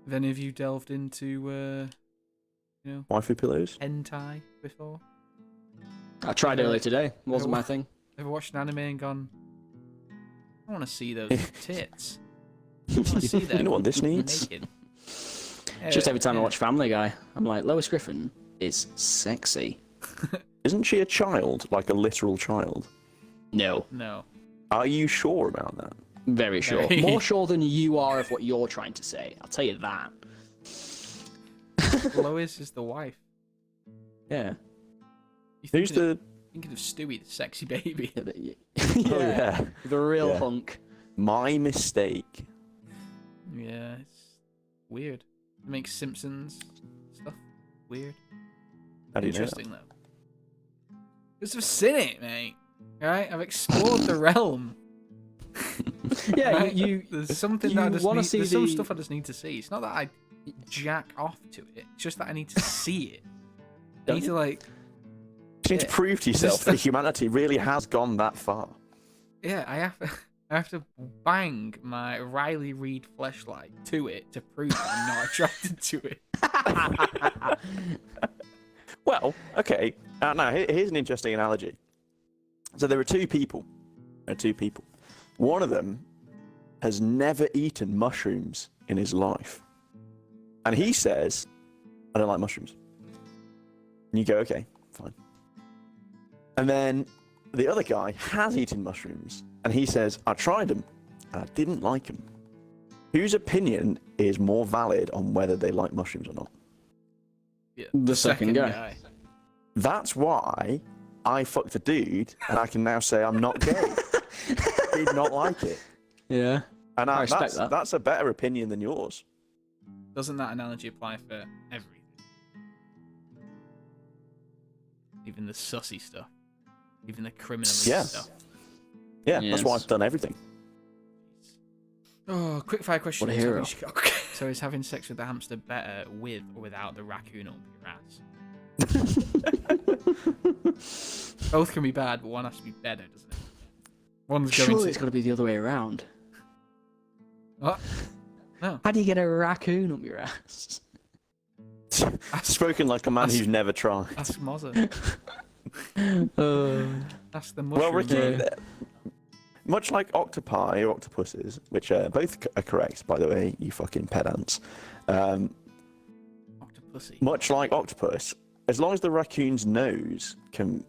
Have any of you delved into, Waifu pillows? hentai before? I tried earlier today. Wasn't my thing. Ever watched an anime and gone, I want to see those tits. I want to see them. You know what this needs? Naked. Just every time I watch Family Guy, I'm like, Lois Griffin is sexy. Isn't she a child? Like a literal child? No. No. Are you sure about that? Very sure. Very. More sure than you are of what you're trying to say. I'll tell you that. Lois is the wife. Yeah. You Who's the... thinking of Stewie, the sexy baby? Oh, yeah. The real Yeah. hunk. My mistake. Yeah, it's weird. It makes Simpsons stuff weird. How do you know that? Interesting though. Because I've seen it, mate. Right? I've explored the realm. Yeah, Right? you There's something you that I just wanna need. see There's some the- stuff I just need to see. It's not that I jack off to it. It's just that I need to see it. I Don't need you? to like. You need to Yeah. prove to yourself that humanity really has gone that far. Yeah, I have to bang my Riley Reid fleshlight to it to prove that I'm not attracted to it. Well, okay. Now, here's an interesting analogy. So there are two people. One of them has never eaten mushrooms in his life. And he says, I don't like mushrooms. And you go, okay, fine. And then the other guy has eaten mushrooms. And he says, I tried them and I didn't like them. Whose opinion is more valid on whether they like mushrooms or not? Yeah, The second guy. That's why I fucked a dude, and I can now say I'm not gay. Did not like it, Yeah. and I respect that. That's a better opinion than yours. Doesn't that analogy apply for everything? Even the sussy stuff. Even the criminal Yeah. stuff. Yeah, Yes. that's why I've done everything. Oh, quick fire question. What a hero. So is having sex with the hamster better with or without the raccoon up your ass? Both can be bad, but one has to be better, doesn't it? One's going Surely to... it's got to be the other way around. What? No. How do you get a raccoon up your ass? Spoken like a man who's never tried. Ask Mozza. That's the mushroom. Well, Ricky, bro. much like octopi or octopuses, which both are correct, by the way, you fucking pedants. Octopussy. Much like octopus, as long as the raccoon's nose can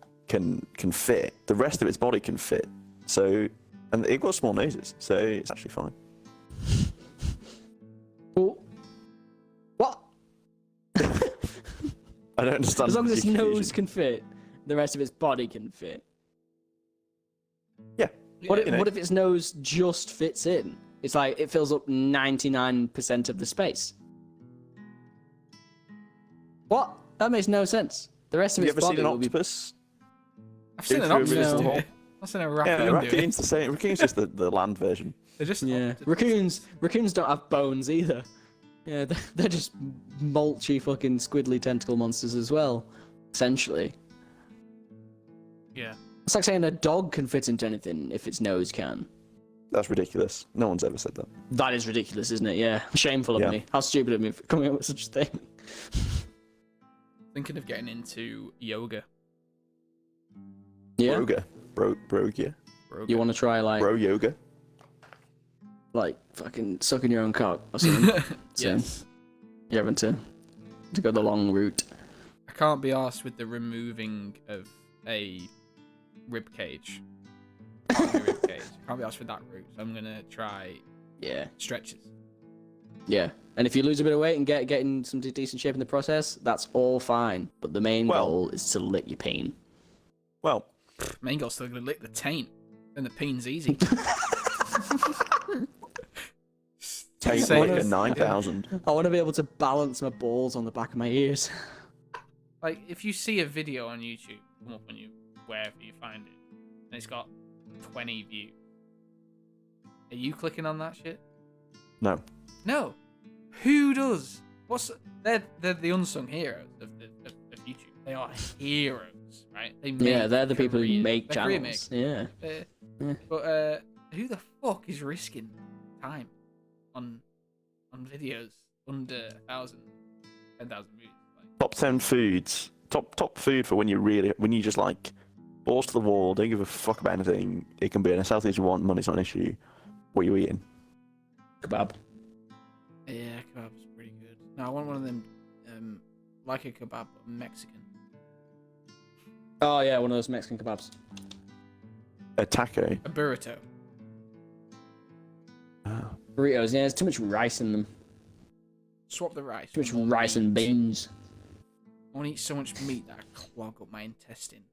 fit, the rest of its body can fit. So, and it got small noses, so it's actually fine. Oh. What? I don't understand. As long as its the nose confusion. can fit, the rest of its body can fit. Yeah. What, you know. what if its nose just fits in? It's like it fills up 99% of the space. What? That makes no sense. The rest of Have you its ever body seen an will be... octopus? I've seen an Go through a octopus really do small- it. I've seen a Yeah, raccoon the do it. raccoon's the same. Raccoon's just the land version. They're just Yeah, raccoons don't have bones either. Yeah, they're just mulchy fucking squiddly tentacle monsters as well, essentially. Yeah. It's like saying a dog can fit into anything if its nose can. That's ridiculous. No one's ever said that. That is ridiculous, isn't it? Yeah, shameful of Yeah. me. How stupid of me for coming up with such a thing. Thinking of getting into yoga. Yeah, Broga. Brogia. Yoga. you want to try Bro yoga. like fucking sucking your own cock or something? Yes. You're having to go the long route. I can't be arsed with the removing of a rib cage. Can't be arsed with that route. So I'm gonna try Yeah, stretches. yeah. And if you lose a bit of weight and get in some decent shape in the process, that's all fine. But the main Well- goal is to lick your pain. Well, Main goal's still gonna lick the taint. Then the peen's easy. take Say like it. a 9,000. I want to be able to balance my balls on the back of my ears. Like, if you see a video on YouTube come up on you, wherever you find it, and it's got 20 views, are you clicking on that shit? No. No. Who does? They're the unsung heroes of YouTube. They are heroes, right? They make Yeah, they're the people who careers. make They're career channels. makers. Yeah. Uh, But who the fuck is risking time on videos under 1,000, 10,000 views. Like, Top 10 foods. Top food for when you just like balls to the wall, don't give a fuck about anything. It can be as healthy as you want. Money's not an issue. What are you eating? Kebab. yeah, kebab's pretty good. No, I want one of them, like a kebab, but Mexican. Oh yeah, one of those Mexican kebabs. A taco. A burrito. Oh. Burritos. Yeah, there's too much rice in them. Swap the rice. Too much for more rice and meat. beans. I want to eat so much meat that I clog up my intestine.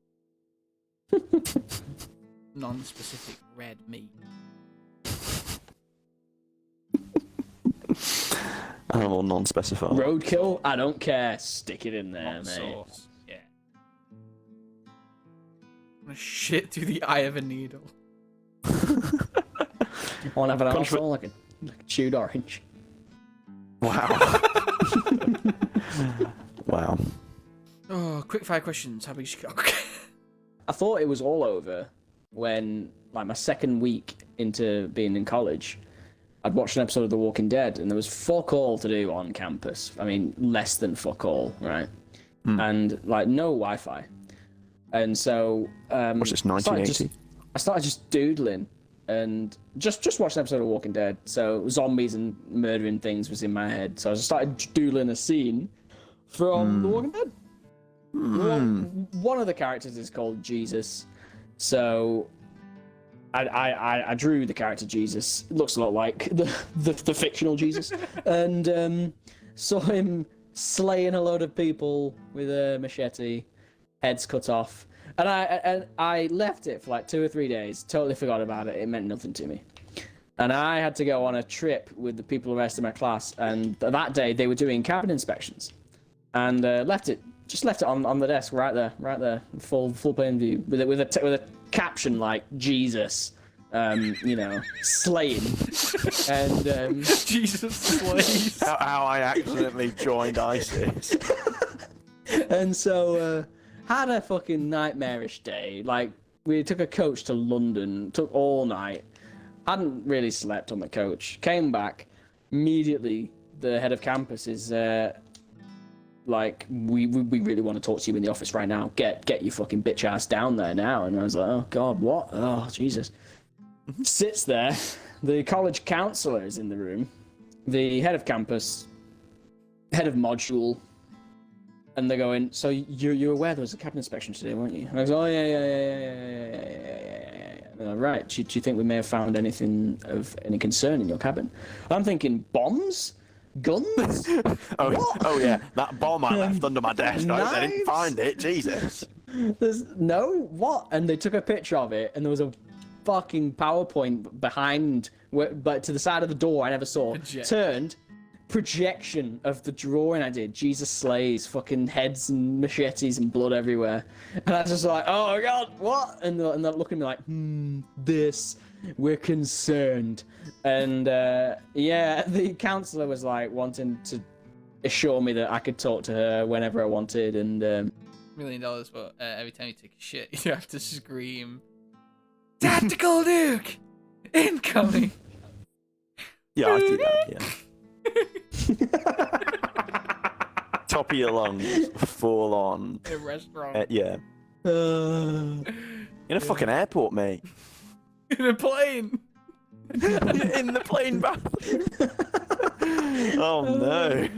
Non-specific red meat. Animal non-specified. Roadkill? I don't care. Stick it in there, Hot mate. sauce. Yeah. I'm gonna shit through the eye of a needle. I want to have an Contra- arsehole like a chewed orange. Wow. Wow. Oh, quick fire questions. How big's your cock? I thought it was all over when, like, my second week into being in college, I'd watched an episode of The Walking Dead, and there was fuck all to do on campus. I mean, less than fuck all, right? And, like, no Wi-Fi. And so... What's this, 1980? I started just doodling and just watched an episode of Walking Dead. So zombies and murdering things was in my head. So I just started doodling a scene from The Walking Dead. One of the characters is called Jesus. So I drew the character Jesus. It looks a lot like the fictional Jesus. And saw him slaying a load of people with a machete, heads cut off. And I left it for like 2 or 3 days, totally forgot about it. It meant nothing to me. And I had to go on a trip with the people the rest of my class, and that day they were doing cabin inspections. And left it on the desk right there, full plain view, with a caption like Jesus, slaying. And Jesus slays. How I accidentally joined ISIS. And so had a fucking nightmarish day. Like, we took a coach to London, took all night. Hadn't really slept on the coach. Came back immediately. The head of campus is like, we really want to talk to you in the office right now. Get your fucking bitch ass down there now. And I was like, oh god, what? Oh Jesus. Sits there. The college counselor is in the room. The head of campus, head of module. And they're going, so you're aware there was a cabin inspection today, weren't you? And I was like, oh, yeah. And they're like, right, do you think we may have found anything of any concern in your cabin? I'm thinking, bombs? Guns? Oh yeah, that bomb I left under my desk. I didn't Knives? find it, Jesus. There's no, what? And they took a picture of it, and there was a fucking PowerPoint behind, but to the side of the door I never saw. Turned, projection of the drawing I did. Jesus slays, fucking heads and machetes and blood everywhere. And I was just like, oh my god, what? And they're looking at me like, this, we're concerned. And yeah, the counselor was like wanting to assure me that I could talk to her whenever I wanted. And $1 million, but every time you take a shit, you have to scream, "Tactical nuke incoming!" Yeah, I do that. Yeah. Top of your lungs, full on. In a restaurant. Yeah. In a fucking airport, mate. In a plane. In the plane bathroom. Oh no.